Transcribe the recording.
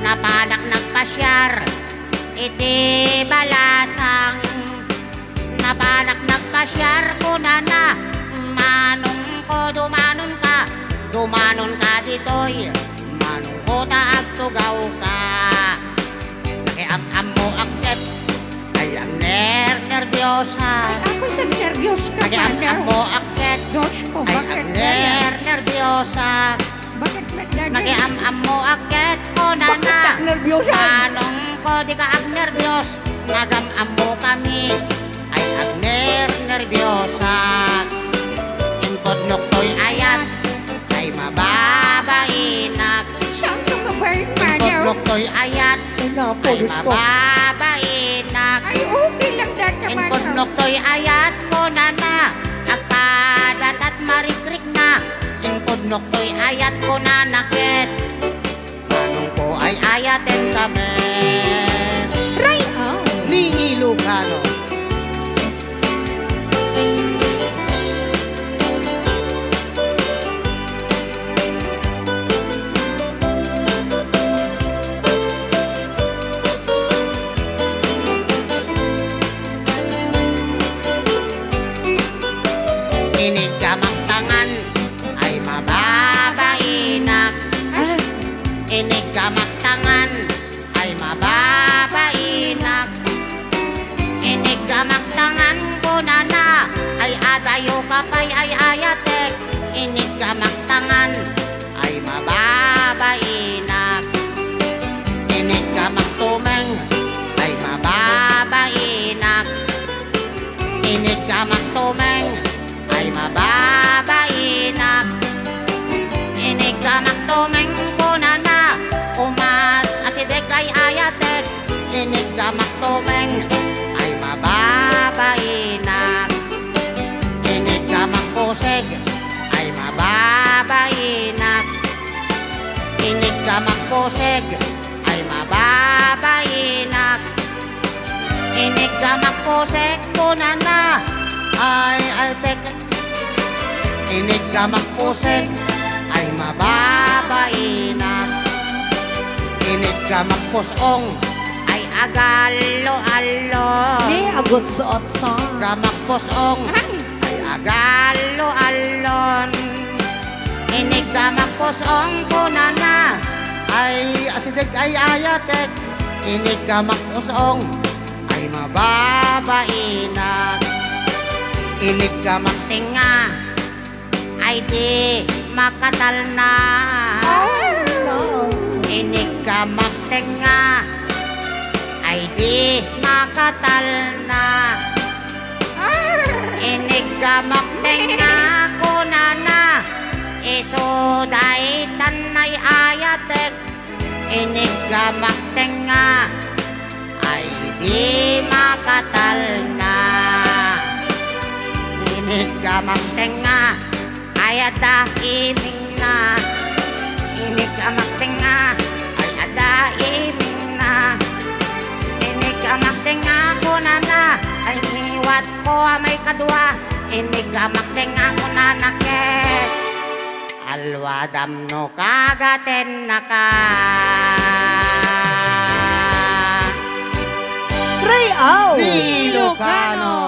napanak nagpasyar, iti balasang. Napanak nagpasyar ko na manong ko dumanon ka ditoy, manong ko taag tugaw ka. Nakiam-am mo akset, ay ang nervyosa. Ay, ako'y nag-nervyos ka, Nakiam-am mo akset, Diyos ko, ay bakit ang kaya? nervyosa. Bakit nagdadala? Nakiam-am mo akset ko na Bakit ka nervyosa? manong ko di ka ag nervyos, nagam-am mo kami, ay ag nervyosa. Ingkod to'y ayat, ay mababainak. Saan ka mabait, manaw? Ingkod to'y ayat, Napo, ay Diyos ko. mababainak. Ay, okay lang dyan naman. Ingkod to'y ayat ko na agpadat at marikrik na. Ingkod to'y ayat ko na nakit, manong ko ay ayatin kami. Try out. Ni Ilocano. Inig kamang tangan ay mababainak. Inig kamang tangan ay mababainak. Inig kamang tangan ko na ay adayo kapay ay ayatek. Inig kamang tangan ay mababainak. Inig kamang tumeng ay mababainak. Inig kamang tumeng ay mababainak. Inig kamang tumeng ko na umas asidek ay ayatek. Inig kamang tumeng ay mababainak. Inig kamang kusig ay mababainak. Inig kamang kusig ay mababainak. Inig kamang kusig ko na ay altek. Inig kamang kusig ay mababainak. Inig kamang pusong ay agalo-alon. Ni agot suot sa. Kamang pusong ay agalo-alon. Inig kamang pusong ko na ay asidig ay ayatek. Inig kamang pusong ay mababainak. Inig kamang tinga ay di makatal na. Inig kamang tinga ay di makatal na. Inig kamang tinga ko na isoday tanay ayatek. Inig kamang tinga ay di makatal na. Inig kamang tinga ay adaiming na. Inig kamang tinga ay adaiming na. Inig kamang tinga ko na ay niwat ko may kadwa. Inig kamang tinga ko na nakit, alwadam no kagaten na ka. Try out. Ilocano.